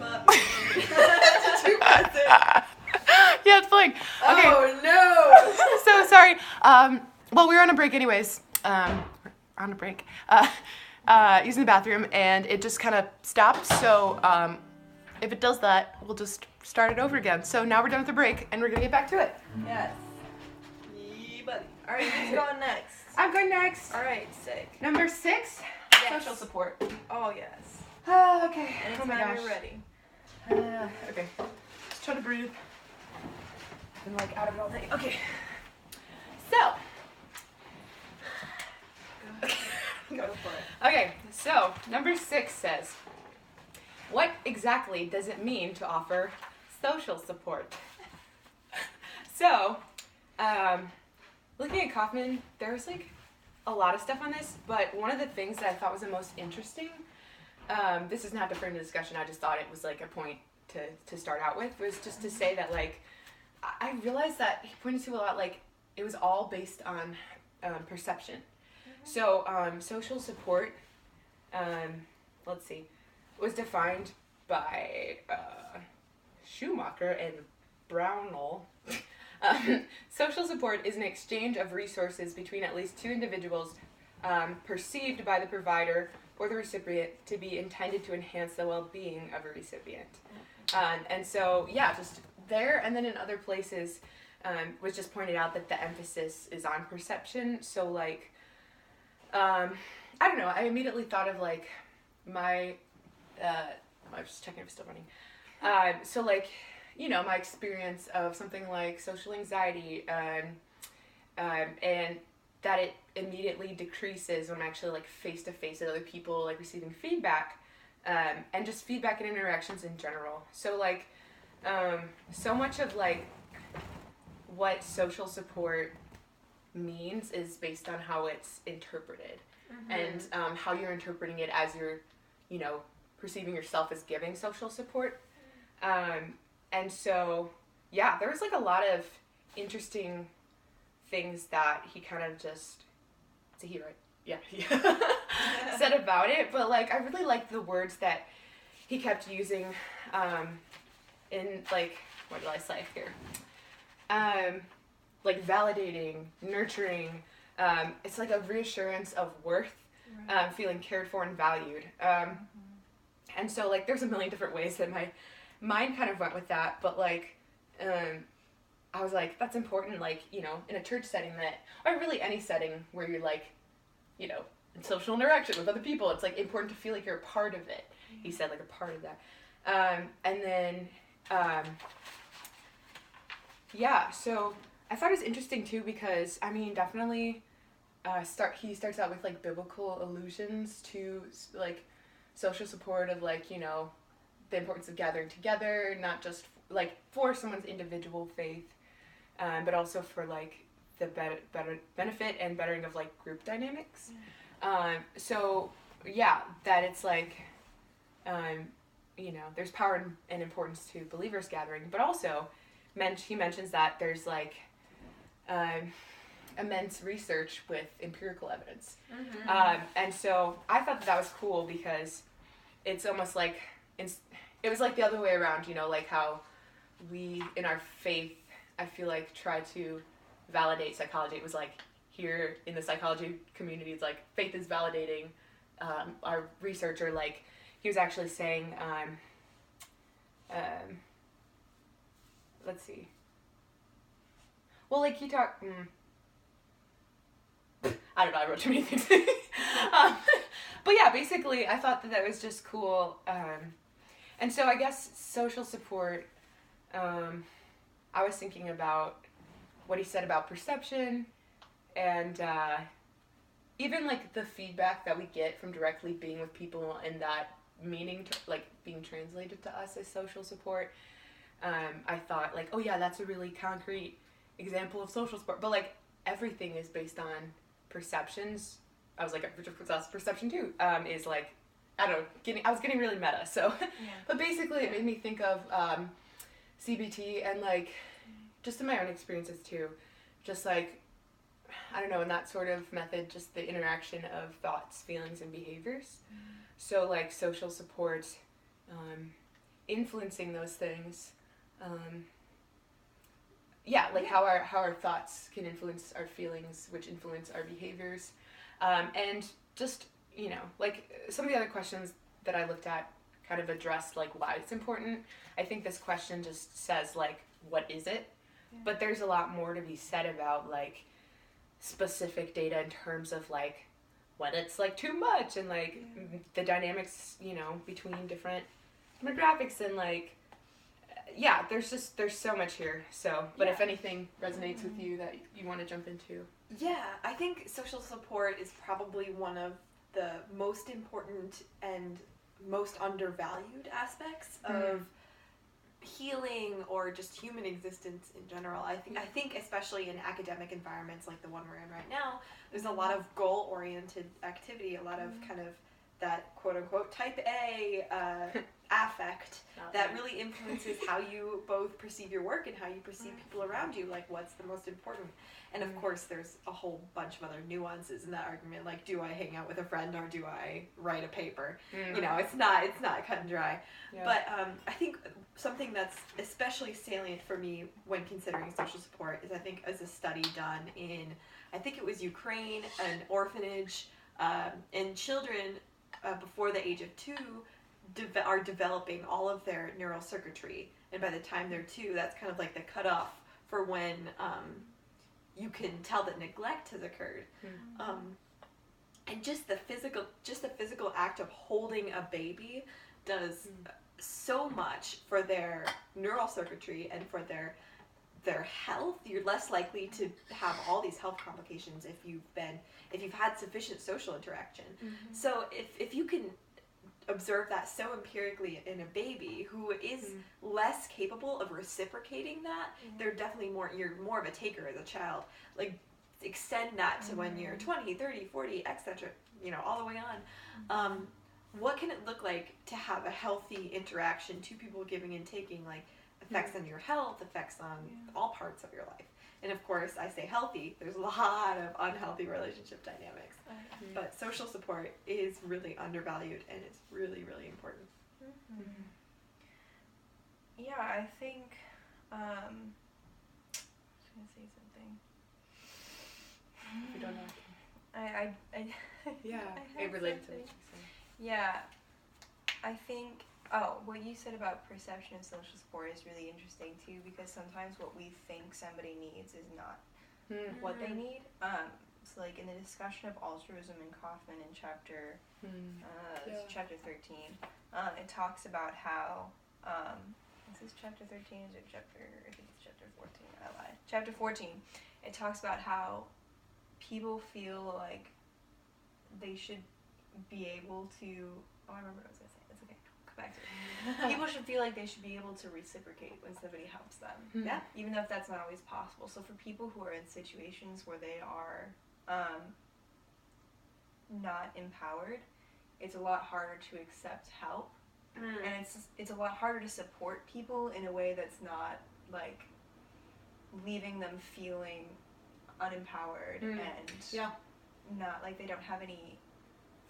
up. That's too passive. Yeah, it's fine. Okay. Oh, no. So sorry. Well, we were on a break anyways. We're on a break. Using the bathroom, and it just kind of stopped. So if it does that, we'll just start it over again. So now we're done with the break, and we're going to get back to it. Yes. Yeah, buddy. All right, who's going next? I'm going next. All right, sick. Number 6, Yes. social support. Oh, yes. Okay. Anytime Oh my gosh. you're ready. Okay. Just try to breathe. I've been like out of it all day. Okay. So. Go for it. Okay, so number 6 says, what exactly does it mean to offer social support? So, looking at Kaufman, there was like a lot of stuff on this, but one of the things that I thought was the most interesting, this doesn't have to frame the discussion, I just thought it was like a point to start out with, was just to say that like, I realized that he pointed to a lot, like, it was all based on perception. So, social support, let's see, was defined by Schumacher and Brownell. Social support is an exchange of resources between at least 2 individuals perceived by the provider or the recipient to be intended to enhance the well-being of a recipient. And so, yeah, just there, and then in other places, was just pointed out that the emphasis is on perception. So, like, I don't know, I immediately thought of, like, I was just checking if it's still running. So, like, you know, my experience of something like social anxiety, and that it immediately decreases when I'm actually, like, face-to-face with other people, like, receiving feedback, and just feedback and interactions in general. So, like, so much of, like, what social support means is based on how it's interpreted, and how you're interpreting it as you're, you know, perceiving yourself as giving social support. And so, yeah, there was like a lot of interesting things that he kind of just, is he right? Yeah, he said about it, but like, I really liked the words that he kept using, in like, what did I say here? Like validating, nurturing, it's like a reassurance of worth, feeling cared for and valued. And so, like, there's a million different ways that my mind kind of went with that, but, like, I was like, that's important, like, you know, in a church setting that, or really any setting where you're, like, you know, in social interaction with other people, it's, like, important to feel like you're a part of it. He said, like, a part of that. And then, yeah, so I thought it was interesting, too, because, I mean, definitely, he starts out with, like, biblical allusions to, like, social support of, like, you know, the importance of gathering together, not just, like, for someone's individual faith, but also for, like, the better benefit and bettering of, like, group dynamics. So, yeah, that it's, like, you know, there's power and importance to believers gathering, but also he mentions that there's, like, immense research with empirical evidence. And so I thought that was cool because it's almost like, it was like the other way around, you know, like how we, in our faith, I feel like try to validate psychology. It was like, here in the psychology community, it's like, faith is validating our researcher. Like, he was actually saying, let's see. Well, like, he talked, I don't know, I wrote too many things. But yeah, basically, I thought that was just cool. And so I guess social support, I was thinking about what he said about perception, and even, like, the feedback that we get from directly being with people, and that meaning, like, being translated to us as social support. I thought, like, oh yeah, that's a really concrete example of social support, but, like, everything is based on perceptions. I was like, that's perception too, is, like, I don't know, I was getting really meta, so, yeah. But basically it made me think of CBT, and, like, just in my own experiences too, just, like, I don't know, in that sort of method, just the interaction of thoughts, feelings, and behaviors. So, like, social support influencing those things. Like how our thoughts can influence our feelings, which influence our behaviors. And just, like some of the other questions that I looked at kind of addressed like why it's important. I think this question just says like, what is it? Yeah. But there's a lot more to be said about like specific data in terms of like when it's like too much and like the dynamics, between different demographics and like, there's so much here. So, but if anything resonates with you that you want to jump into. Yeah, I think social support is probably one of the most important and most undervalued aspects of healing or just human existence in general. I think especially in academic environments like the one we're in right now, there's a lot of goal-oriented activity, a lot of kind of that quote-unquote type A affect that really influences how you both perceive your work and how you perceive people around you, like what's the most important. And of course there's a whole bunch of other nuances in that argument, like do I hang out with a friend or do I write a paper? It's not cut and dry. Yeah. But I think something that's especially salient for me when considering social support is I think as a study done in, I think it was Ukraine, an orphanage, and children before the age of 2 are developing all of their neural circuitry, and by the time they're 2, that's kind of like the cutoff for when you can tell that neglect has occurred. And just the physical act of holding a baby does so much for their neural circuitry and for their health. You're less likely to have all these health complications if you've had sufficient social interaction. So if you can observe that so empirically in a baby who is less capable of reciprocating that, they're definitely you're more of a taker as a child. Like extend that to when you're 20, 30, 40, etc., all the way on. What can it look like to have a healthy interaction, 2 people giving and taking, like effects on your health, effects on all parts of your life? And of course, I say healthy, there's a lot of unhealthy relationship dynamics. But social support is really undervalued and it's really, really important. Yeah, I think, I was going to say something. If you don't know. It relates to what you're saying. Yeah, I think, what you said about perception of social support is really interesting too, because sometimes what we think somebody needs is not what they need. So like in the discussion of altruism in Kaufman in chapter 13, it talks about how, is this chapter 13 or I think it's chapter 14, I lied. Chapter 14, it talks about how people feel like they should be able to, I remember what I was going to say, it's okay, come back to it. People should feel like they should be able to reciprocate when somebody helps them. Yeah. Even though that's not always possible. So for people who are in situations where they are not empowered, it's a lot harder to accept help. And it's a lot harder to support people in a way that's not like leaving them feeling unempowered and not like they don't have any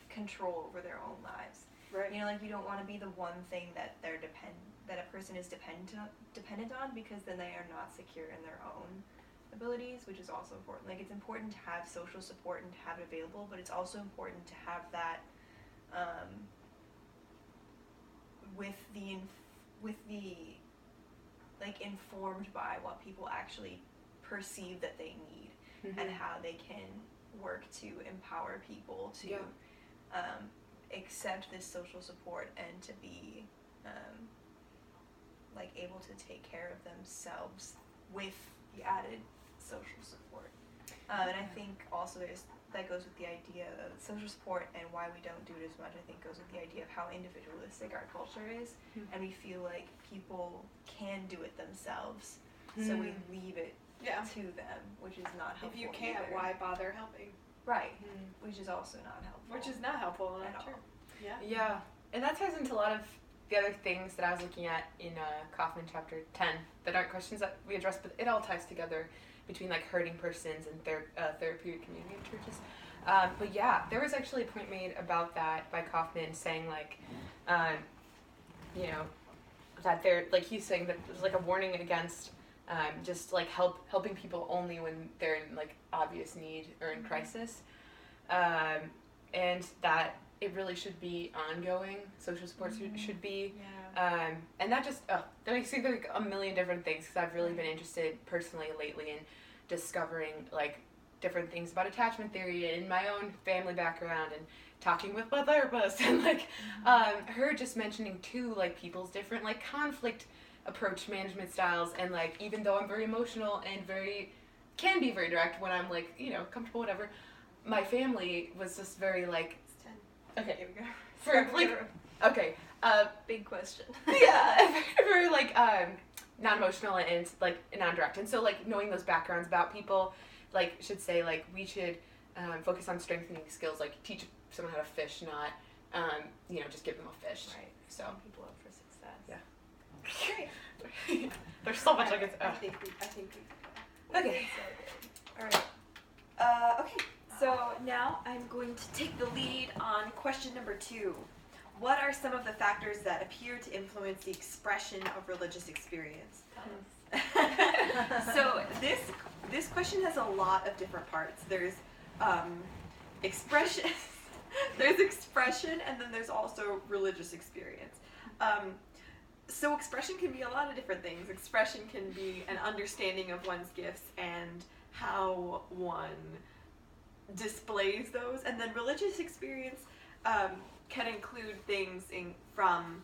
control over their own lives. Right. Like you don't want to be the one thing that that a person is dependent on, because then they are not secure in their own abilities, which is also important. Like it's important to have social support and to have it available, but it's also important to have that with the like informed by what people actually perceive that they need and how they can work to empower people to accept this social support and to be like able to take care of themselves with the added social support. And I think also that goes with the idea of social support, and why we don't do it as much, I think goes with the idea of how individualistic our culture is, and we feel like people can do it themselves, so we leave it to them, which is not helpful. If you can't, either. why bother helping? Right, which is also not helpful. Which is not helpful at all. Yeah, and that ties into a lot of the other things that I was looking at in Kaufman chapter 10 that aren't questions that we addressed, but it all ties together between like hurting persons and therapeutic community in churches. But yeah, there was actually a point made about that by Kaufman saying like, that they're, like he's saying, that there's like a warning against just like helping people only when they're in like obvious need or in crisis, and that it really should be ongoing. Social support should be, and that just that makes me think a million different things, because I've really been interested personally lately in discovering like different things about attachment theory and in my own family background, and talking with my therapist, and like her just mentioning too, like people's different like conflict approach management styles, and like even though I'm very emotional and can be very direct when I'm like, you know, comfortable, whatever, my family was just very like, okay, Here we go. for like, okay, Big question. yeah, very like non-emotional and like non-direct, and so like knowing those backgrounds about people, like should say like we should focus on strengthening skills, like teach someone how to fish, not you know, just give them a fish. Right. So Setting people up for success. Yeah. Great. There's so much I could. I think we Okay. All right. Okay. So now I'm going to take the lead on question number 2. What are some of the factors that appear to influence the expression of religious experience? So this question has a lot of different parts. There's expression, there's expression, and then there's also religious experience. So expression can be a lot of different things. Expression can be an understanding of one's gifts and how one displays those, and then religious experience can include things from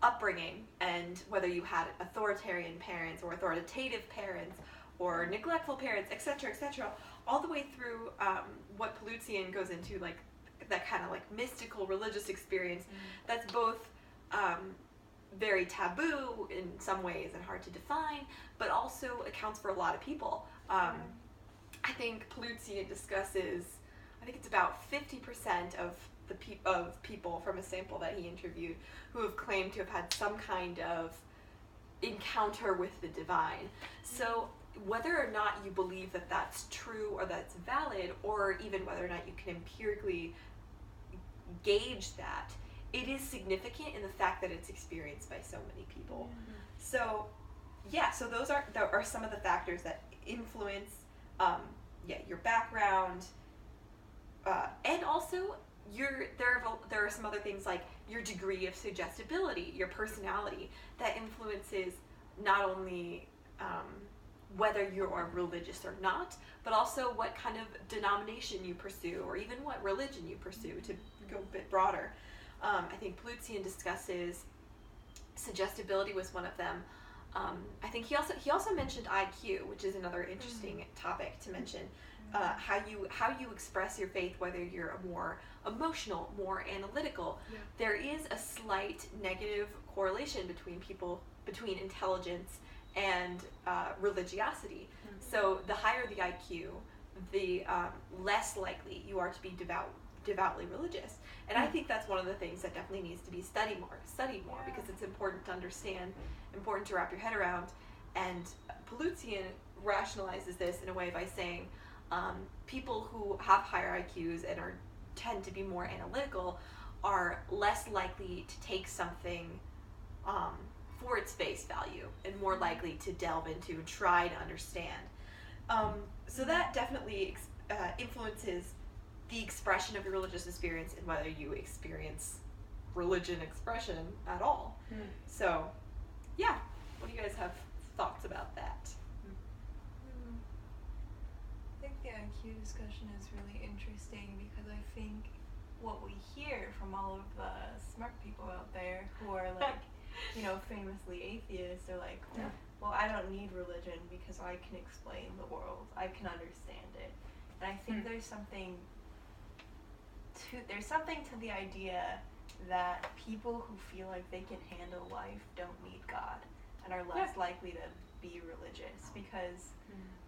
upbringing, and whether you had authoritarian parents or authoritative parents or neglectful parents, etc., all the way through what Paluzian goes into, like that kind of like mystical religious experience that's both very taboo in some ways and hard to define, but also accounts for a lot of people. I think Paluzian discusses, I think it's about 50% of people from a sample that he interviewed who have claimed to have had some kind of encounter with the divine. So whether or not you believe that that's true or that's valid, or even whether or not you can empirically gauge that, it is significant in the fact that it's experienced by so many people. So so those are some of the factors that influence your background, and also there are some other things like your degree of suggestibility, your personality, that influences not only whether you are religious or not, but also what kind of denomination you pursue, or even what religion you pursue, to go a bit broader. I think Paluzian discusses suggestibility was one of them. I think he also mentioned IQ, which is another interesting topic to mention. How you express your faith, whether you're a more emotional, more analytical. There is a slight negative correlation between intelligence and religiosity. So the higher the IQ, the less likely you are to be devoutly religious. And I think that's one of the things that definitely needs to be studied more, because it's important to understand, important to wrap your head around. And Paluzian rationalizes this in a way by saying people who have higher IQs and tend to be more analytical are less likely to take something for its face value, and more likely to delve into and try to understand. So that definitely influences the expression of your religious experience, and whether you experience religion expression at all. So, yeah, what do you guys have thoughts about that? I think the IQ discussion is really interesting, because I think what we hear from all of the smart people out there who are like, famously atheists, are like, well, I don't need religion because I can explain the world. I can understand it. And I think there's something to the idea that people who feel like they can handle life don't need God, and are less likely to be religious, because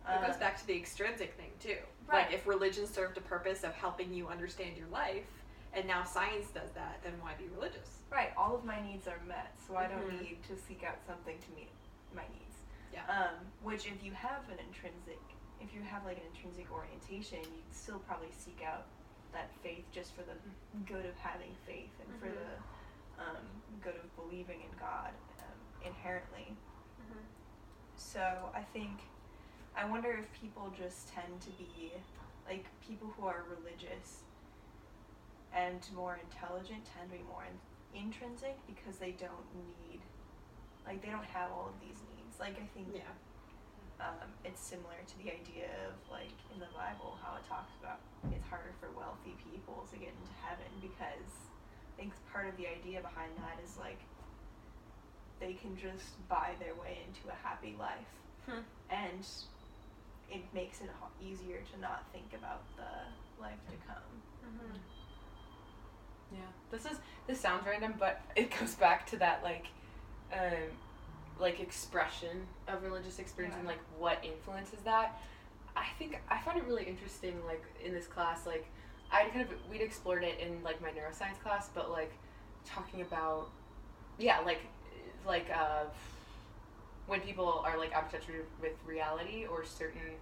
it goes back to the extrinsic thing too. Right. Like, if religion served a purpose of helping you understand your life, and now science does that, then why be religious? Right, all of my needs are met, so I don't need to seek out something to meet my needs. Yeah. Which if you have an intrinsic orientation, you'd still probably seek out that faith just for the good of having faith, and for the good of believing in God, in inherently. So I wonder if people just tend to be, like, people who are religious and more intelligent tend to be more intrinsic because they don't need, like, they don't have all of these needs. Like, I think it's similar to the idea of, like, in the Bible, how it talks about it's harder for wealthy people to get into heaven because I think part of the idea behind that is, like, they can just buy their way into a happy life. And it makes it easier to not think about the life to come. Yeah, this sounds random, but it goes back to that like expression of religious experience and like what influences that. I found it really interesting, like in this class, like we'd explored it in like my neuroscience class, but like talking about when people are like out of touch with reality or certain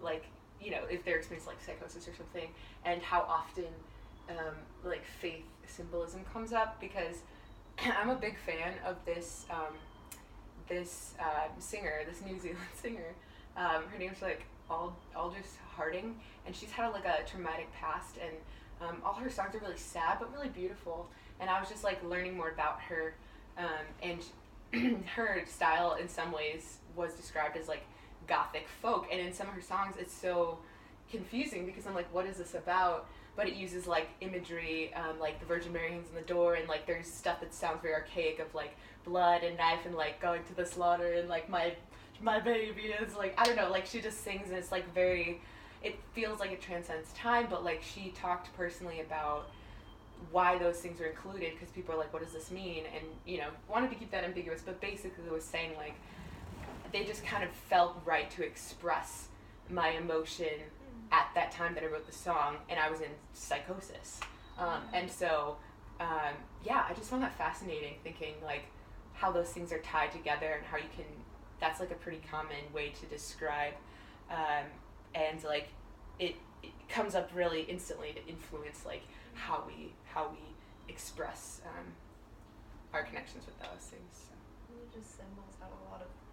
like, you know, if they're experiencing like psychosis or something, and how often like faith symbolism comes up, because I'm a big fan of this singer, this New Zealand singer. Her name's like Aldous Harding, and she's had like a traumatic past, and all her songs are really sad but really beautiful. And I was just like learning more about her, and her style in some ways was described as like gothic folk, and in some of her songs it's so confusing because I'm like, what is this about? But it uses like imagery, like the Virgin Mary hangs on the door, and like there's stuff that sounds very archaic of like blood and knife and like going to the slaughter, and like my baby is like, I don't know, like she just sings and it's like very, it feels like it transcends time, but like she talked personally about why those things are included, because people are like, what does this mean? And, you know, wanted to keep that ambiguous, but basically it was saying like they just kind of felt right to express my emotion at that time that I wrote the song, and I was in psychosis. And so, yeah, I just found that fascinating, thinking like how those things are tied together and how you can, that's like a pretty common way to describe, and like it comes up really instantly to influence like how we express our connections with those things. So. Religious symbols have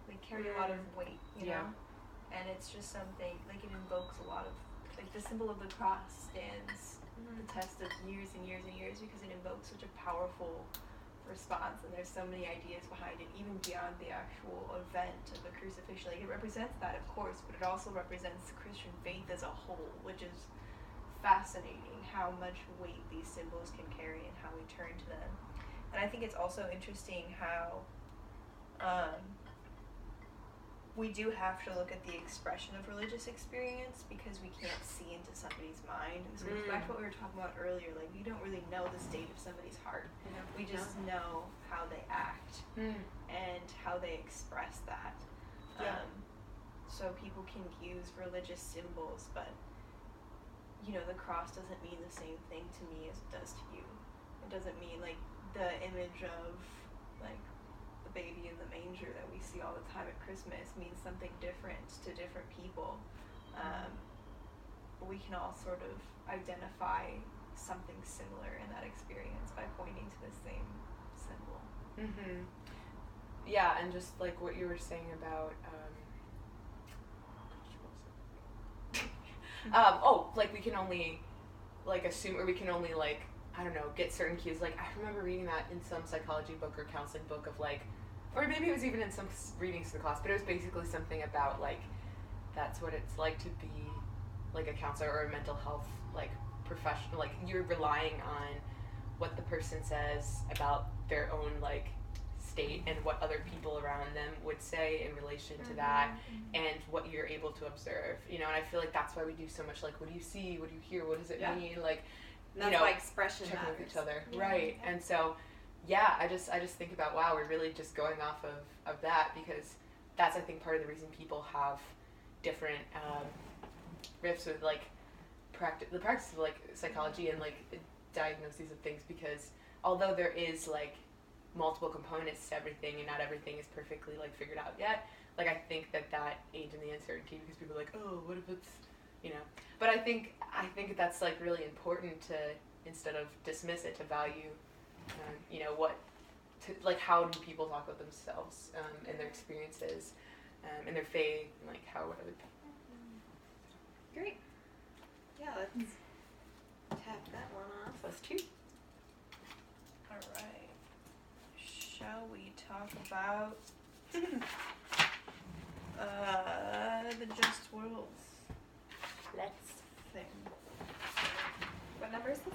they carry a lot of weight, you know? And it's just something, like it invokes a lot of, like the symbol of the cross stands the test of years and years and years because it invokes such a powerful response, and there's so many ideas behind it, even beyond the actual event of the crucifixion. Like it represents that, of course, but it also represents the Christian faith as a whole, which is fascinating how much weight these symbols can carry and how we turn to them. And I think it's also interesting how we do have to look at the expression of religious experience because we can't see into somebody's mind. And this goes back to what we were talking about earlier. Like, we don't really know the state of somebody's heart. We just know how they act and how they express that. So people can use religious symbols, but, you know, the cross doesn't mean the same thing to me as it does to you. It doesn't mean, like, the image of, like, the baby in the manger that we see all the time at Christmas means something different to different people. But we can all sort of identify something similar in that experience by pointing to the same symbol. Yeah, and just like what you were saying about like we can only like assume, or we can only like, I don't know, get certain cues. Like I remember reading that in some psychology book or counseling book of like, or maybe it was even in some readings to the class, but it was basically something about like, that's what it's like to be like a counselor or a mental health like professional. Like you're relying on what the person says about their own like state and what other people around them would say in relation to that, and what you're able to observe, you know. And I feel like that's why we do so much like, what do you see, what do you hear, what does it mean, like, and that's why expression checking matters with each other, right? And so I just think about, wow, we're really just going off of that, because that's, I think, part of the reason people have different riffs with like the practice of like psychology and like diagnoses of things, because although there is like multiple components to everything and not everything is perfectly like figured out yet, like I think that aids in the uncertainty, because people are like, oh, what if it's, you know. But I think that's like really important to, instead of dismiss it, to value you know, like, how do people talk about themselves and their experiences and their faith, and like how other people. Great. Yeah, let's tap that one off. Plus 2. All right. Shall we talk about the just worlds Let's. thing? What number is this?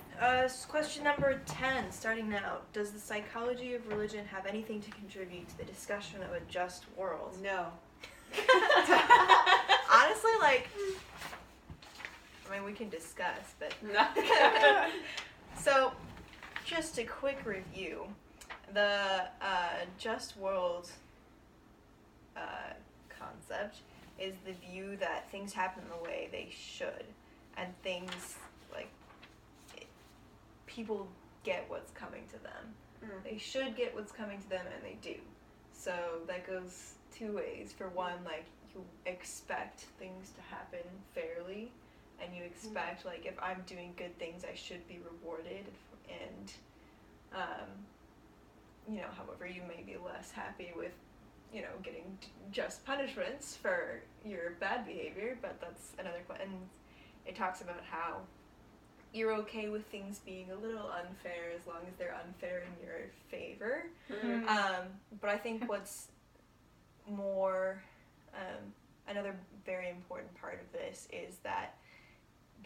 Question number 10, starting now. Does the psychology of religion have anything to contribute to the discussion of a just world? No. Honestly, like, I mean, we can discuss, but... No. So, just a quick review. The just world concept is the view that things happen the way they should, and things, like, people get what's coming to them. They should get what's coming to them, and they do. So that goes 2 ways. For one, like, you expect things to happen fairly, and you expect, like, if I'm doing good things, I should be rewarded, and, you know, however, you may be less happy with, you know, getting just punishments for your bad behavior, but that's another question. And it talks about how you're okay with things being a little unfair as long as they're unfair in your favor. But I think what's more, another very important part of this is that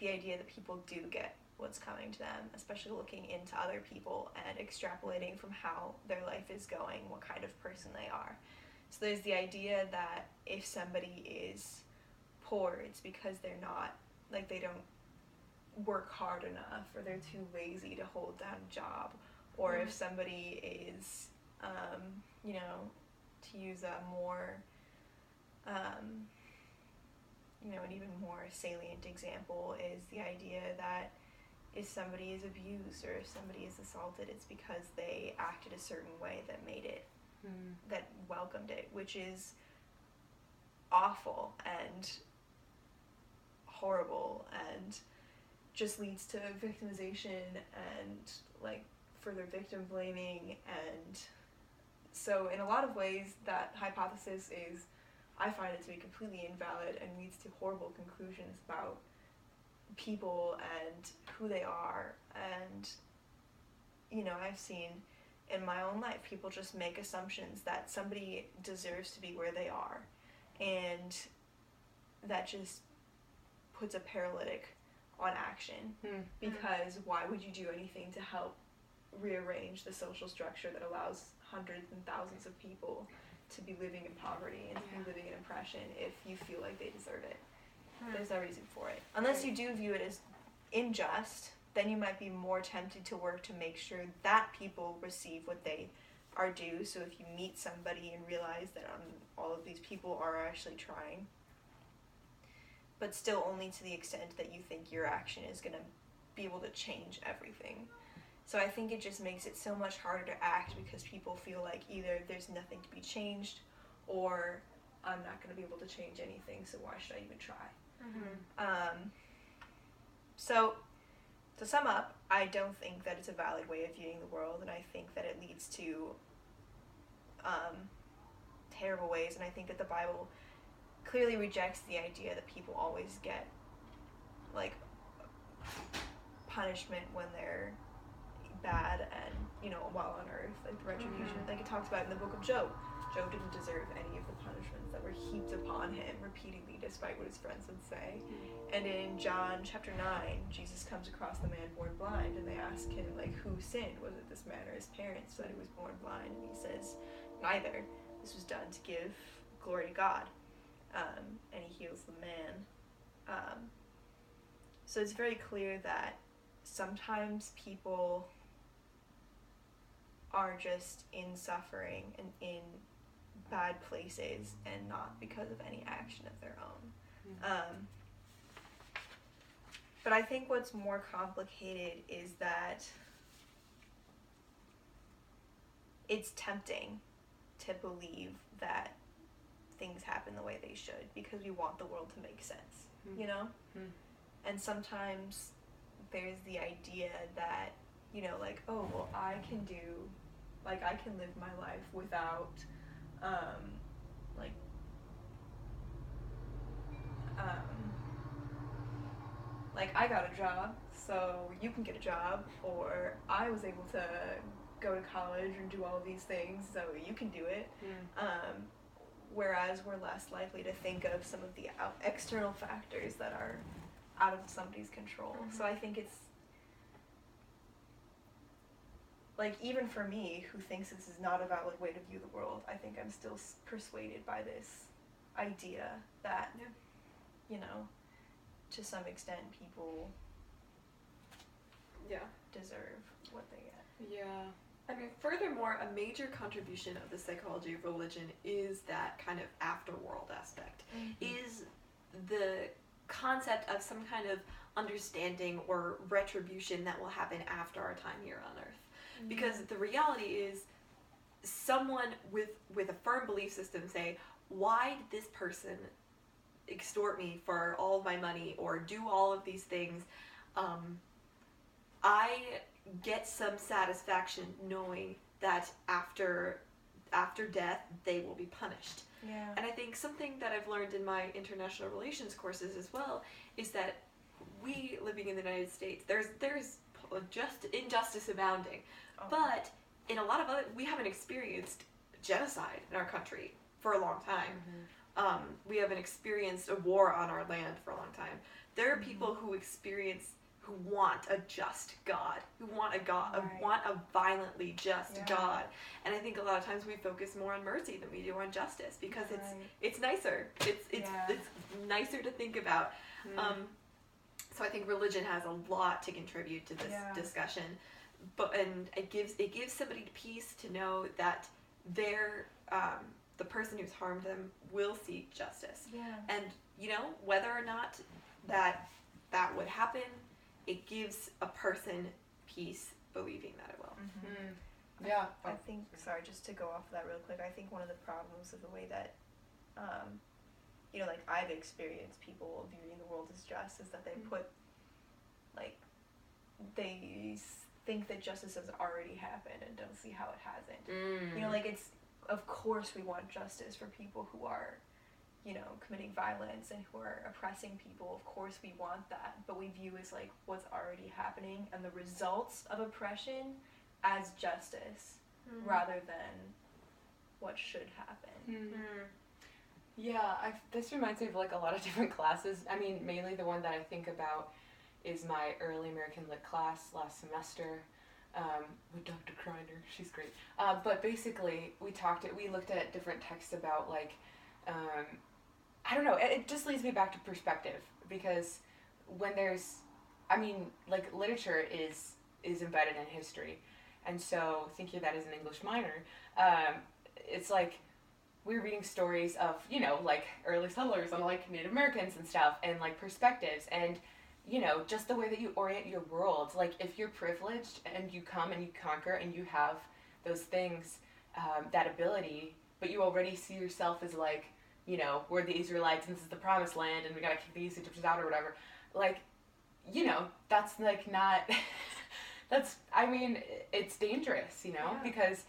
the idea that people do get what's coming to them, especially looking into other people and extrapolating from how their life is going, what kind of person they are. So there's the idea that if somebody is poor, it's because they're not, like, they don't work hard enough, or they're too lazy to hold down a job, or if somebody is, you know, to use a more, you know, an even more salient example is the idea that if somebody is abused or if somebody is assaulted, it's because they acted a certain way that made it, that welcomed it, which is awful and horrible and just leads to victimization and, like, further victim blaming. And so in a lot of ways that hypothesis is, I find it to be completely invalid and leads to horrible conclusions about people and who they are. And, you know, I've seen in my own life people just make assumptions that somebody deserves to be where they are, and that just puts a paralytic on action, because why would you do anything to help rearrange the social structure that allows hundreds and thousands of people to be living in poverty and to be living in oppression if you feel like they deserve it? There's no reason for it. Unless you do view it as unjust, then you might be more tempted to work to make sure that people receive what they are due. So if you meet somebody and realize that all of these people are actually trying, but still only to the extent that you think your action is going to be able to change everything. So I think it just makes it so much harder to act, because people feel like either there's nothing to be changed, or I'm not going to be able to change anything, so why should I even try? So to sum up, I don't think that it's a valid way of viewing the world, and I think that it leads to terrible ways, and I think that the Bible clearly rejects the idea that people always get, like, punishment when they're bad and, you know, while on earth, like the retribution, like it talks about in the book of Job. Job didn't deserve any of the punishments that were heaped upon him repeatedly, despite what his friends would say. And in John chapter 9, Jesus comes across the man born blind, and they ask him, like, who sinned? Was it this man or his parents that he was born blind? And he says, neither. This was done to give glory to God. And he heals the man. So it's very clear that sometimes people are just in suffering and in bad places, and not because of any action of their own. But I think what's more complicated is that it's tempting to believe that things happen the way they should, because we want the world to make sense, you know? And sometimes there's the idea that, you know, like, oh, well, I can do Like, I can live my life without, like, like, I got a job, so you can get a job, or I was able to go to college and do all these things, so you can do it. Whereas we're less likely to think of some of the external factors that are out of somebody's control. So I think it's, like, even for me, who thinks this is not a valid way to view the world, I think I'm still persuaded by this idea that, you know, to some extent, people deserve what they get. Yeah. I mean, furthermore, a major contribution of the psychology of religion is that kind of afterworld aspect, is the concept of some kind of understanding or retribution that will happen after our time here on Earth. Because the reality is, someone with a firm belief system say, why did this person extort me for all of my money or do all of these things? I get some satisfaction knowing that after death they will be punished. Yeah. And I think something that I've learned in my international relations courses as well is that we, living in the United States, there's just injustice abounding. But in a lot of other, we haven't experienced genocide in our country for a long time. We haven't experienced a war on our land for a long time. There are people who want a just God, who want a God, want a violently just God. And I think a lot of times we focus more on mercy than we do on justice because it's nicer. It's nicer to think about. So I think religion has a lot to contribute to this discussion. And it gives somebody peace to know that the person who's harmed them will seek justice. And you know, whether or not that would happen, it gives a person peace believing that it will. Yeah. I think, sorry, just to go off of that real quick, I think one of the problems of the way that, you know, like, I've experienced people viewing the world as just is that they put, like, they think that justice has already happened and don't see how it hasn't. You know, like, it's, of course we want justice for people who are, you know, committing violence and who are oppressing people. Of course we want that, but we view as, like, what's already happening and the results of oppression as justice rather than what should happen. Yeah, this reminds me of, like, a lot of different classes. I mean, mainly the one that I think about is my early American Lit class last semester with Dr. Kreiner. She's great. But basically, we looked at different texts about, like, I don't know, it just leads me back to perspective, because when there's, I mean, like, literature is embedded in history, and so thinking of that as an English minor, it's like, we're reading stories of, you know, like, early settlers and, like, Native Americans and stuff, and, like, perspectives, and, you know, just the way that you orient your world. Like, if you're privileged and you come and you conquer and you have those things, that ability, but you already see yourself as, like, you know, we're the Israelites and this is the promised land and we gotta kick these Egyptians out or whatever. Like, you know, that's, like, not, that's, I mean, it's dangerous, you know, because,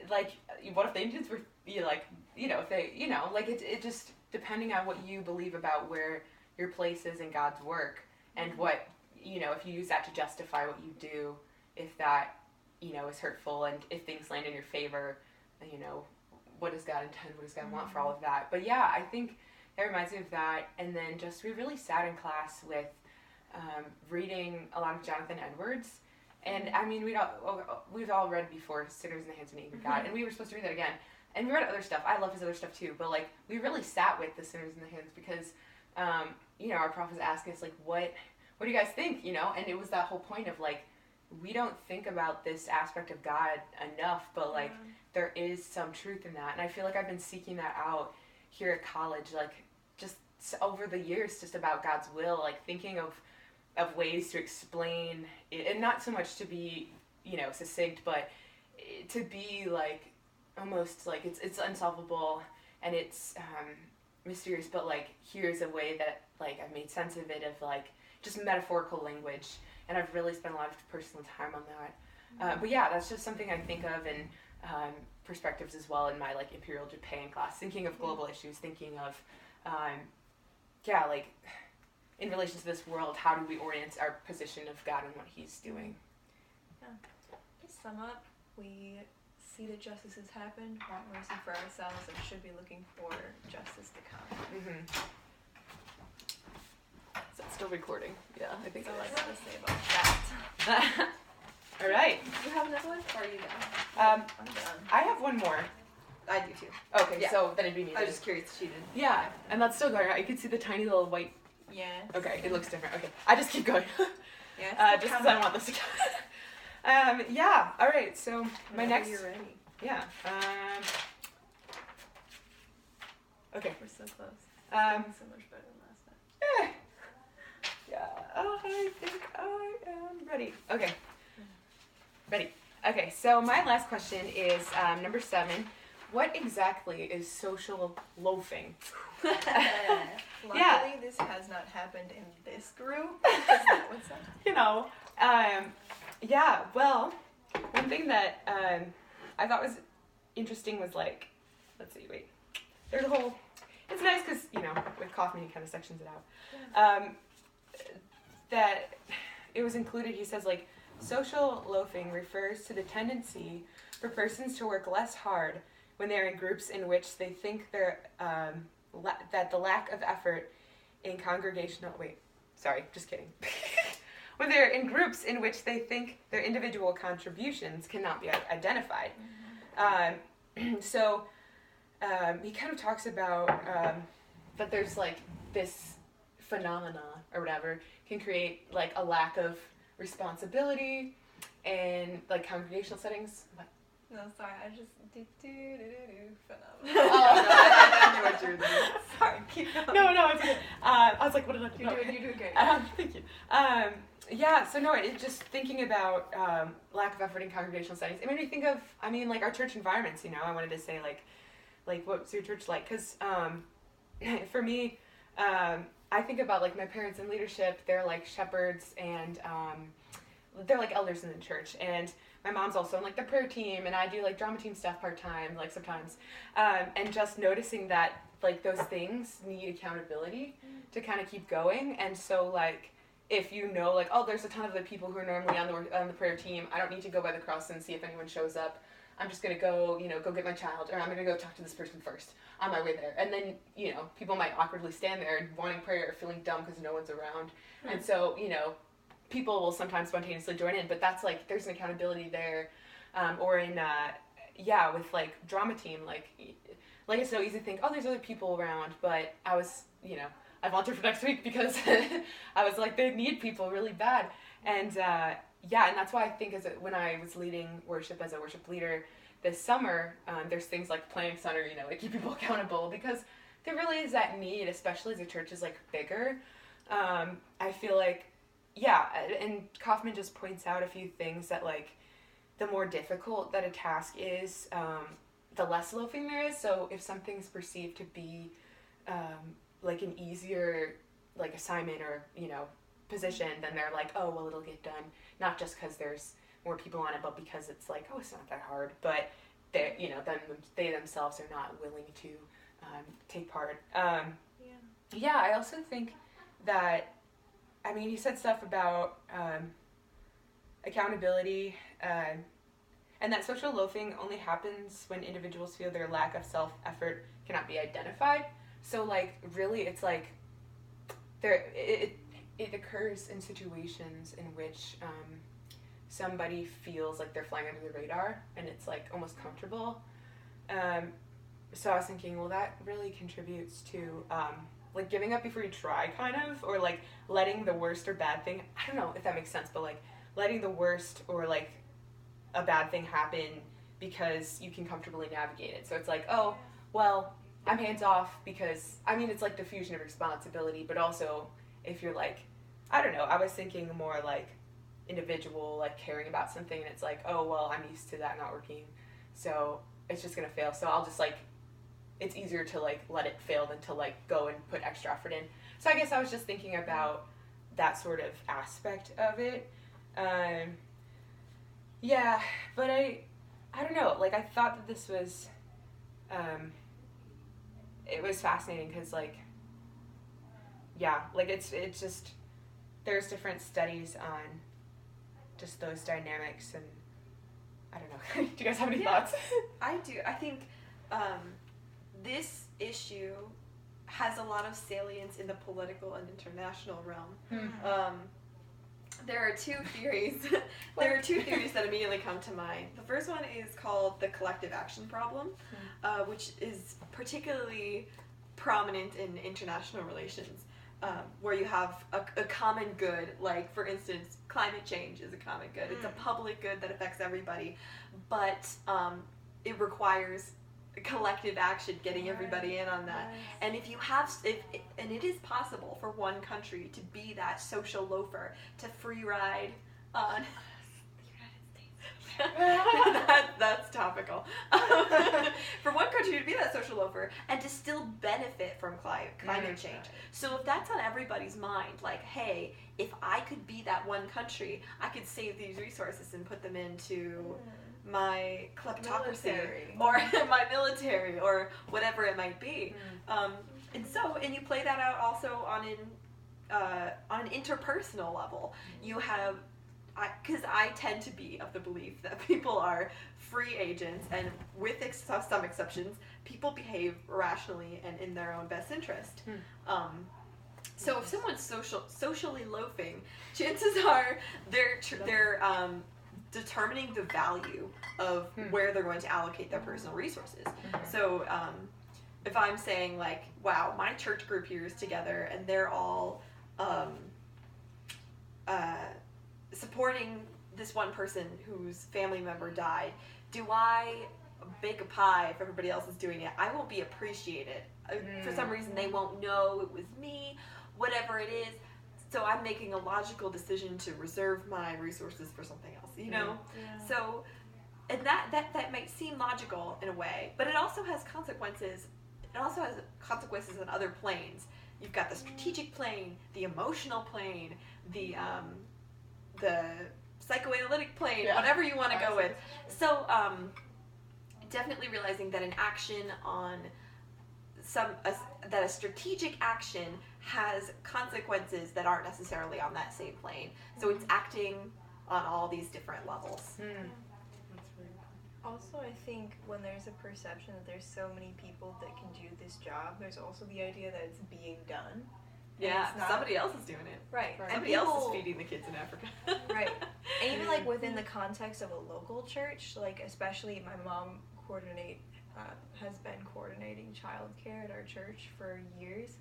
like, what if the Indians were, like, you know, if they, you know, like, it just, depending on what you believe about where your place is in God's work, and what, you know, if you use that to justify what you do, if that, you know, is hurtful, and if things land in your favor, you know, what does God intend, what does God want for all of that? But yeah, I think that reminds me of that. And then just, we really sat in class with reading a lot of Jonathan Edwards. And I mean, we've all read before Sinners in the Hands of an Angry God, and we were supposed to read that again. And we read other stuff. I love his other stuff too, but, like, we really sat with the Sinners in the Hands because, you know, our prof was asking us, like, what do you guys think, you know? And it was that whole point of, like, we don't think about this aspect of God enough, but, like, there is some truth in that. And I feel like I've been seeking that out here at college, like, just over the years, just about God's will, like, thinking of ways to explain it, and not so much to be, you know, succinct, but to be, like, almost, like, it's unsolvable, and it's mysterious, but, like, here's a way that, like, I've made sense of it, of, like, just metaphorical language, and I've really spent a lot of personal time on that. But yeah, that's just something I think of, and perspectives as well in my like Imperial Japan class, thinking of global issues, thinking of, like in relation to this world, how do we orient our position of God and what He's doing? Yeah. To sum up, we see that justice has happened, want mercy for ourselves, and should be looking for justice to come. Mm-hmm. Is that still recording? Yeah, I think so it is. that's what to say about that. All right. Do you have another one, or are you done? I'm done. I have one more. I do too. Okay, Yeah. so then it'd be me. I was just curious if she did. Yeah, and that's still going on. You can see the tiny little white. Yeah. Okay, it looks different. Okay, I just keep going. Yeah. Just because I want this to go. Yeah. All right. So my next. You're ready. Yeah. Okay. We're so close. Um. So much better than last time. Yeah. I think I am ready. Okay. Ready. Okay. So my last question is number 7. What exactly is social loafing? Luckily, this has not happened in this group. What's that? You know, yeah, well, one thing that I thought was interesting was like, let's see, wait, there's a whole, it's nice because, you know, with Kaufman he kind of sections it out, that it was included, he says like, social loafing refers to the tendency for persons to work less hard when they're in groups in which they think they're, that the lack of effort in congregational, just kidding. When they're in groups in which they think their individual contributions cannot be identified. So he kind of talks about that there's like this phenomena or whatever can create like a lack of responsibility in like congregational settings. What? No, sorry, I just phenomenal. Oh, No, I knew what you were doing. Sorry, keep going. No, it's okay. I was like, what did I do? You're doing great. Thank you. Yeah, so no, it's just thinking about lack of effort in congregational settings. It made me think of, like our church environments, you know. I wanted to say, like what's your church like? Because for me, I think about, like, my parents in leadership. They're, like, shepherds, and they're, like, elders in the church. And my mom's also in, like, the prayer team, and I do, like, drama team stuff part-time, like, sometimes. And just noticing that, like, those things need accountability to kind of keep going. And so, like, if you know, like, oh, there's a ton of the people who are normally on the prayer team, I don't need to go by the cross and see if anyone shows up. I'm just going to go, go get my child, or I'm going to go talk to this person first on my way there. And then, people might awkwardly stand there and wanting prayer or feeling dumb because no one's around. And so, people will sometimes spontaneously join in, but that's, like, there's an accountability there. Or in, with, like, drama team, like it's so easy to think, oh, there's other people around, but I was, I volunteered for next week because I was like, they need people really bad. And, and that's why I think when I was leading worship as a worship leader this summer, there's things like Planning Center, to keep people accountable, because there really is that need, especially as the church is, like, bigger. I feel like, and Kaufman just points out a few things that, like, the more difficult that a task is, the less loafing there is. So if something's perceived to be, like, an easier, like, assignment or, position, then they're like, oh, well, it'll get done. Not just because there's more people on it, but because it's like, oh, it's not that hard. But they, then they themselves are not willing to take part. I also think that, he said stuff about accountability, and that social loafing only happens when individuals feel their lack of self-effort cannot be identified. So, like, really, it's like it occurs in situations in which somebody feels like they're flying under the radar, and it's, like, almost comfortable. So I was thinking, well, that really contributes to, like, giving up before you try, kind of, or, like, letting the worst or bad thing, I don't know if that makes sense, but, like, letting the worst or, like, a bad thing happen because you can comfortably navigate it. So it's like, oh, well, I'm hands off because, it's like diffusion of responsibility, but also if you're, like, I don't know, I was thinking more like individual, like, caring about something, and it's like, oh, well, I'm used to that not working, so it's just gonna fail, so I'll just, like, it's easier to, like, let it fail than to, like, go and put extra effort in. So I guess I was just thinking about that sort of aspect of it. Yeah, but I don't know, like, I thought that this was, it was fascinating because, like, yeah, like, it's just, there's different studies on just those dynamics, and I don't know. Do you guys have any thoughts? I do. I think this issue has a lot of salience in the political and international realm. There are two theories. There are two theories that immediately come to mind. The first one is called the collective action problem, which is particularly prominent in international relations, where you have a common good. Like, for instance, climate change is a common good. It's a public good that affects everybody, but it requires collective action, getting everybody in on that. And if you have, and it is possible for one country to be that social loafer, to free ride on the United States. That's topical. For one country to be that social loafer and to still benefit from climate change. So if that's on everybody's mind, like, hey, if I could be that one country, I could save these resources and put them into my kleptocracy or my military or whatever it might be. And you play that out also on an interpersonal level. You have, because I tend to be of the belief that people are free agents, and with some exceptions, people behave rationally and in their own best interest. So if someone's socially loafing, chances are they're determining the value of where they're going to allocate their personal resources. So if I'm saying, like, wow, my church group here is together and they're all supporting this one person whose family member died, do I bake a pie if everybody else is doing it? I won't be appreciated. For some reason they won't know it was me, whatever it is. So I'm making a logical decision to reserve my resources for something else, you know? So, and that might seem logical in a way, but it also has consequences. It also has consequences on other planes. You've got the strategic plane, the emotional plane, the psychoanalytic plane, whatever you want to go with. So, definitely realizing that an action on that a strategic action has consequences that aren't necessarily on that same plane. So it's acting on all these different levels. Also, I think when there's a perception that there's so many people that can do this job, there's also the idea that it's being done. Yeah, somebody else is doing it. Right. Somebody else is feeding the kids in Africa. Right. And even, like, within the context of a local church, like, especially my mom has been coordinating childcare at our church for years,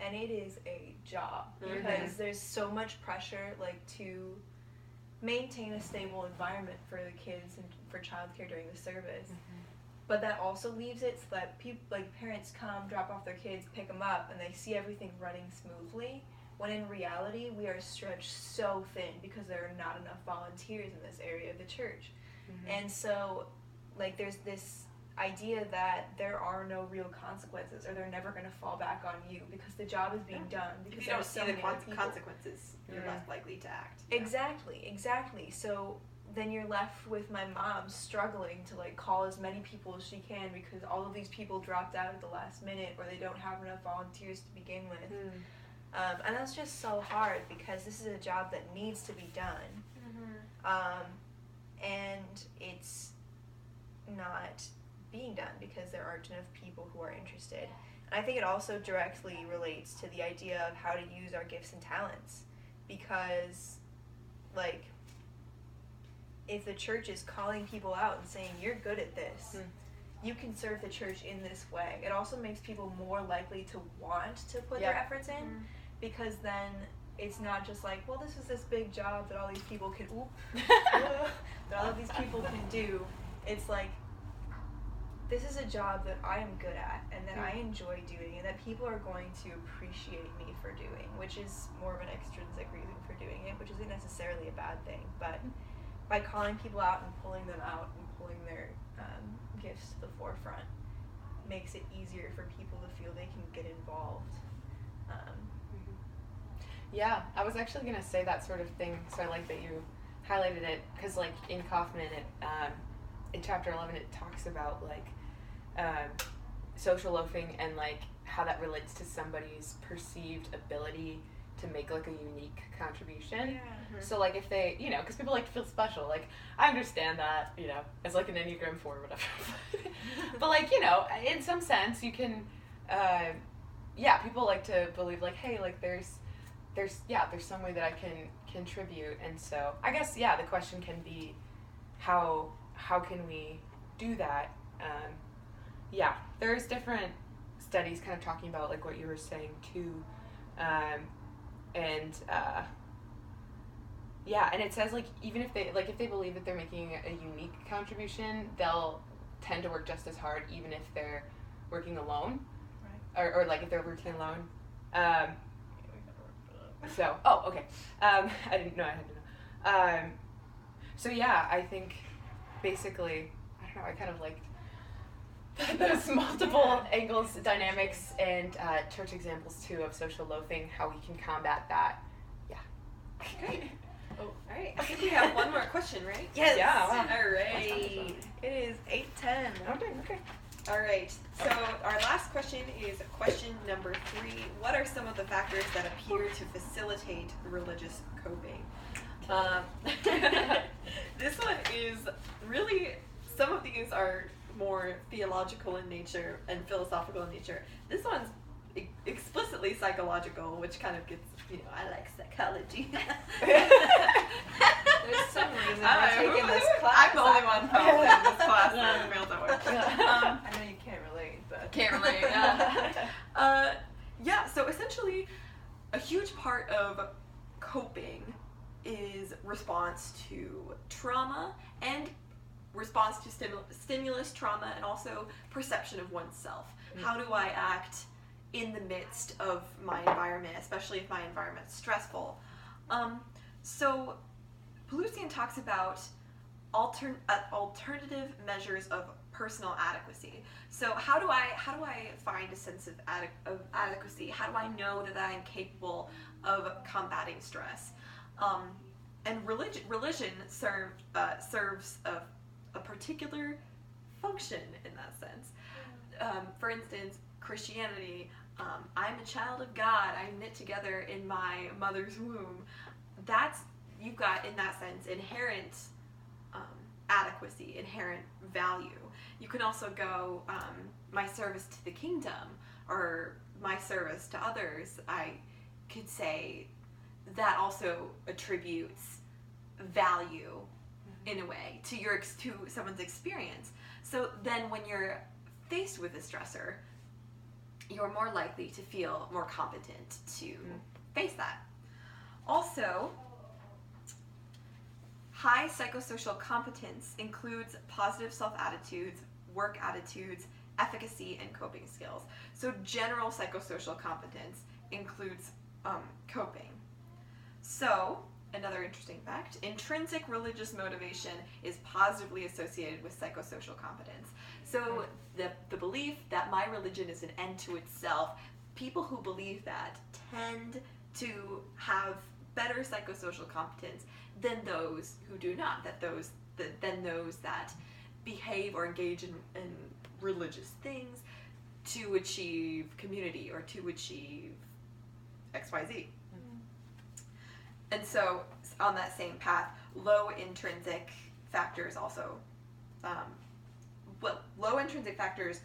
and it is a job because there's so much pressure, like, to maintain a stable environment for the kids and for childcare during the service. But that also leaves it so that people, like, parents come, drop off their kids, pick them up, and they see everything running smoothly, when in reality we are stretched so thin because there are not enough volunteers in this area of the church. And so, like, there's this idea that there are no real consequences, or they're never going to fall back on you because the job is being done. Because if you don't see the consequences, you're less likely to act. Exactly. So then you're left with my mom struggling to, like, call as many people as she can because all of these people dropped out at the last minute, or they don't have enough volunteers to begin with. And that's just so hard because this is a job that needs to be done. And it's not being done because there aren't enough people who are interested. And I think it also directly relates to the idea of how to use our gifts and talents, because, like, if the church is calling people out and saying, you're good at this, you can serve the church in this way, it also makes people more likely to want to put their efforts in, because then it's not just like, well, this is this big job that all these people can do. It's like, this is a job that I am good at and that I enjoy doing and that people are going to appreciate me for doing, which is more of an extrinsic reason for doing it, which isn't necessarily a bad thing. But by calling people out and pulling them out and pulling their gifts to the forefront makes it easier for people to feel they can get involved. Yeah, I was actually going to say that sort of thing, so I like that you highlighted it because, like, in Kaufman, in chapter 11, it talks about, like, social loafing and, like, how that relates to somebody's perceived ability to make, like, a unique contribution. So, like, if they, you know, because people like to feel special, like, I understand that, you know, as, like, an Enneagram 4 or whatever. But, like, you know, in some sense, you can, people like to believe, like, hey, like, there's some way that I can contribute. And so, I guess, the question can be, how can we do that? There's different studies kind of talking about, like, what you were saying, too. And it says, like, even if they believe that they're making a unique contribution, they'll tend to work just as hard even if they're working alone, right? Or like if they're working alone. So, okay. I didn't know I had to know. I think basically, I don't know, I kind of liked those multiple angles, dynamics, and church examples too of social loafing, how we can combat that. Yeah. Great. Oh, all right. I think we have one more question, right? Yes. Yeah. Wow. All right. It is 8:10. Okay. All right. So our last question is question number 3. What are some of the factors that appear to facilitate religious coping? This one is really, some of these are more theological in nature and philosophical in nature. This one's explicitly psychological, which kind of gets, I like psychology. There's some reason I'm taking this class. I'm the only one from this class that feels that way. I know you can't relate, but... Can't relate, so essentially, a huge part of coping is response to trauma and response to stimulus, trauma, and also perception of oneself. Mm-hmm. How do I act in the midst of my environment, especially if my environment's stressful? So Pelusian talks about alternative measures of personal adequacy. So how do I find a sense of adequacy? How do I know that I am capable of combating stress? And religion serves a particular function in that sense. For instance, Christianity, I'm a child of God, I'm knit together in my mother's womb. You've got, in that sense, inherent adequacy, inherent value. You can also go, my service to the kingdom, or my service to others, I could say that also attributes value in a way to someone's experience. So then when you're faced with a stressor, you're more likely to feel more competent to face that. Also, high psychosocial competence includes positive self-attitudes, work attitudes, efficacy, and coping skills. So general psychosocial competence includes coping. So, another interesting fact, intrinsic religious motivation is positively associated with psychosocial competence. So the belief that my religion is an end to itself, people who believe that tend to have better psychosocial competence than those who do not, than those that behave or engage in religious things to achieve community or to achieve XYZ. And so, on that same path, low intrinsic factors also, low intrinsic factors,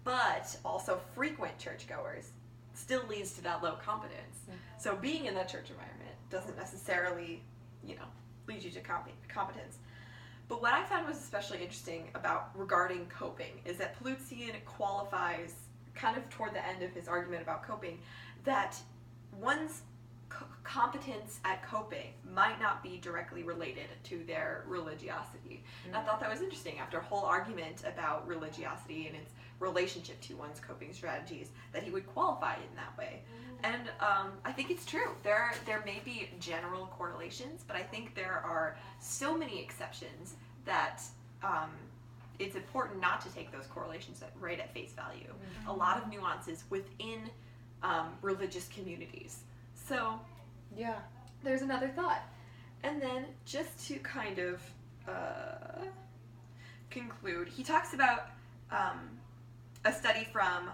but also frequent churchgoers still leads to that low competence. Mm-hmm. So being in that church environment doesn't necessarily, lead you to competence. But what I found was especially interesting regarding coping is that Pelusian qualifies, kind of toward the end of his argument about coping, that one's competence at coping might not be directly related to their religiosity. And I thought that was interesting after a whole argument about religiosity and its relationship to one's coping strategies, that he would qualify it in that way. And I think it's true. There may be general correlations, but I think there are so many exceptions that it's important not to take those correlations right at face value. Mm-hmm. A lot of nuances within religious communities. So, there's another thought. And then, just to kind of conclude, he talks about a study from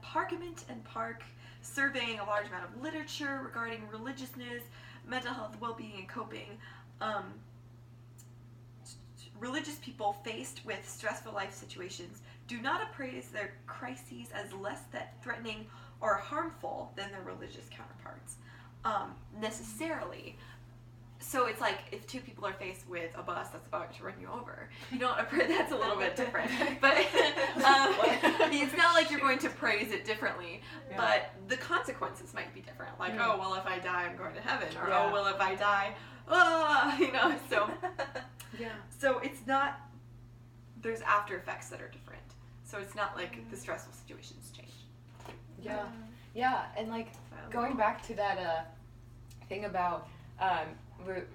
Parkament and Park surveying a large amount of literature regarding religiousness, mental health, well-being, and coping. Religious people faced with stressful life situations do not appraise their crises as less threatening or harmful than their religious counterparts, necessarily. So it's like if two people are faced with a bus that's about to run you over, you don't appraise. That's a little bit different, but it's not like you're going to praise it differently. Yeah. But the consequences might be different. Like, oh well, if I die, I'm going to heaven, or oh well, if I die, So yeah. So it's not. There's after effects that are different. So it's not like the stressful situations change. Yeah, yeah, and like going back to that thing about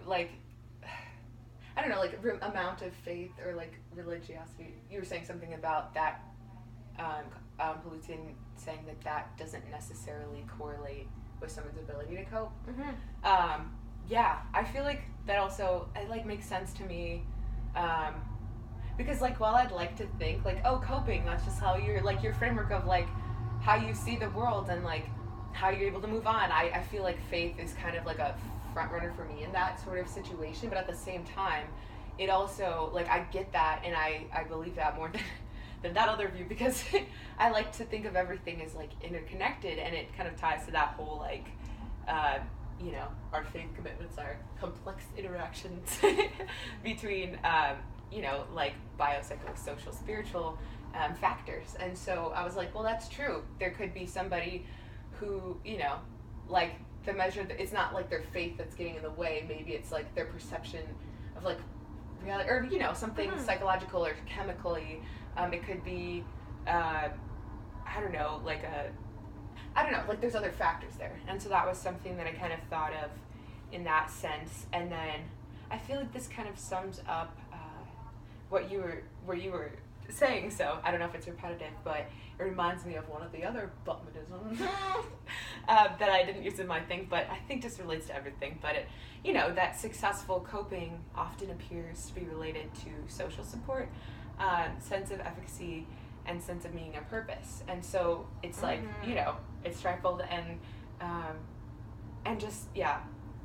like, I don't know, like amount of faith or like religiosity. You were saying something about that, Palutin saying that doesn't necessarily correlate with someone's ability to cope. Mm-hmm. Yeah, I feel like that also, it like makes sense to me, because like while I'd like to think like, oh, coping, that's just how you're, like your framework of like how you see the world and like how you're able to move on. I feel like faith is kind of like a front runner for me in that sort of situation, but at the same time, it also, like, I get that and I believe that more than that other view, because I like to think of everything as like interconnected, and it kind of ties to that whole like, our faith commitments are complex interactions between, like biopsychosocial, spiritual factors. And so I was like, well, that's true. There could be somebody who, like the measure, it's not like their faith that's getting in the way. Maybe it's like their perception of like reality, or, something psychological or chemically. It could be, I don't know, like there's other factors there. And so that was something that I kind of thought of in that sense. And then I feel like this kind of sums up what you were saying. So I don't know if it's repetitive, but it reminds me of one of the other Buckmanisms that I didn't use in my thing, but I think just relates to everything. But it, that successful coping often appears to be related to social support, sense of efficacy, and sense of meaning and purpose. And so it's like, it's trifold, and just,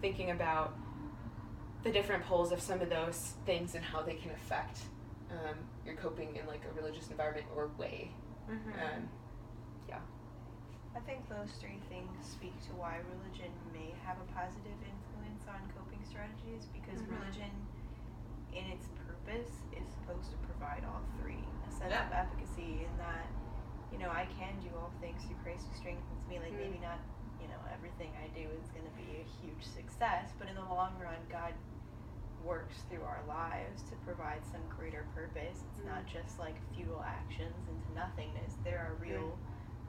thinking about the different poles of some of those things and how they can affect your coping in like a religious environment or way. I think those three things speak to why religion may have a positive influence on coping strategies, because religion in its purpose is supposed to provide all three. A sense of efficacy in that, I can do all things through Christ who strengthens me. Like maybe not, everything I do is going to be a huge success, but in the long run, God works through our lives to provide some greater purpose. It's not just like futile actions into nothingness. There are real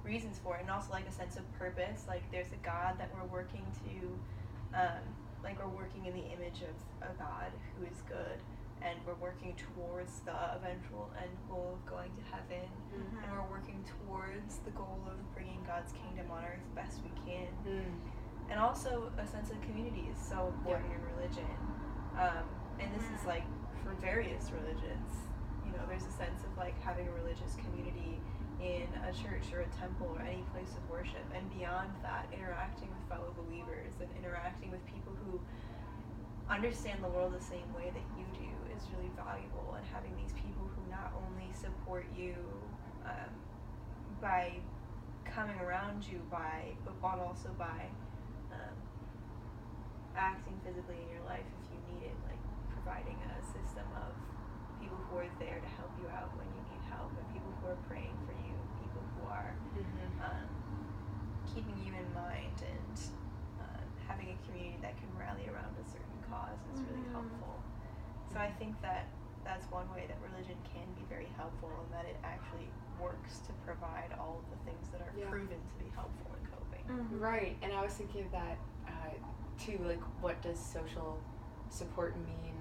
reasons for it, and also like a sense of purpose. Like there's a God that we're working to, like we're working in the image of a God who is good, and we're working towards the eventual end goal of going to heaven, and we're working towards the goal of bringing God's kingdom on earth best we can. And also a sense of community is so important in religion, and this is like for various religions. There's a sense of like having a religious community in a church or a temple or any place of worship, and beyond that, interacting with fellow believers and interacting with people who understand the world the same way that you do is really valuable. And having these people who not only support you by coming around you but also by acting physically in your life if you need it, like providing a system of people who are there to help you out when you need help, and people who are praying for you, people who are keeping you in mind, and having a community that can rally around a certain cause is really helpful. So I think that that's one way that religion can be very helpful, and that it actually works to provide all of the things that are proven to be helpful in coping. Right, and I was thinking of that too, like what does social support mean,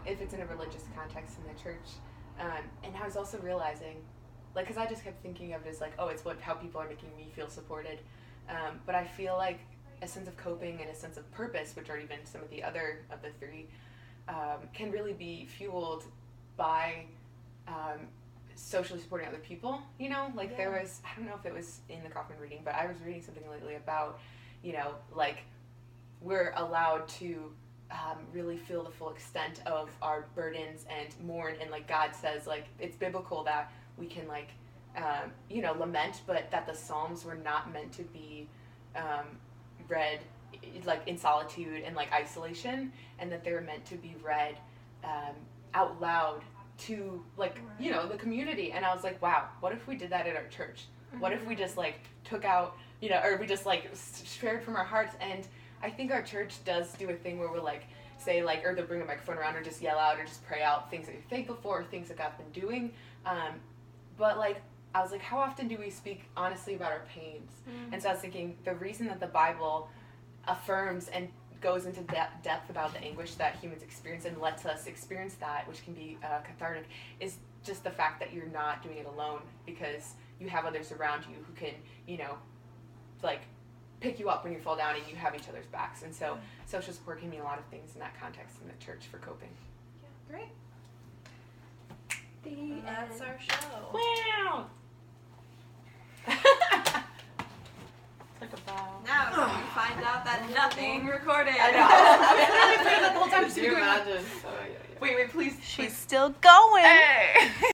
if it's in a religious context in the church, and I was also realizing, like, because I just kept thinking of it as like, oh, it's how people are making me feel supported, but I feel like a sense of coping and a sense of purpose, which are even some of the other of the three, can really be fueled by socially supporting other people, you know? Like there was, I don't know if it was in the Kaufman reading, but I was reading something lately about, you know, like we're allowed to really feel the full extent of our burdens and mourn, and like God says, like it's biblical that we can like, you know, lament, but that the Psalms were not meant to be read like in solitude and like isolation, and that they were meant to be read out loud to like, you know, the community. And I was like, wow, what if we did that at our church? What if we just like took out, you know, or we just like shared from our hearts? And I think our church does do a thing where we'll like say like, or they'll bring a microphone around or just yell out or just pray out things that you're thankful for or things that God's been doing. But like, I was like, how often do we speak honestly about our pains? And so I was thinking the reason that the Bible affirms and goes into depth about the anguish that humans experience and lets us experience that, which can be cathartic, is just the fact that you're not doing it alone, because you have others around you who can, you know, like pick you up when you fall down, and you have each other's backs. And so social support can mean a lot of things in that context in the church for coping. Yeah, great. That's our show. Wow. Like a bow. Now we find out that nothing recorded. I know. I was literally putting the whole time. Could you imagine? Oh, yeah. Wait, please. She's still going. Hey.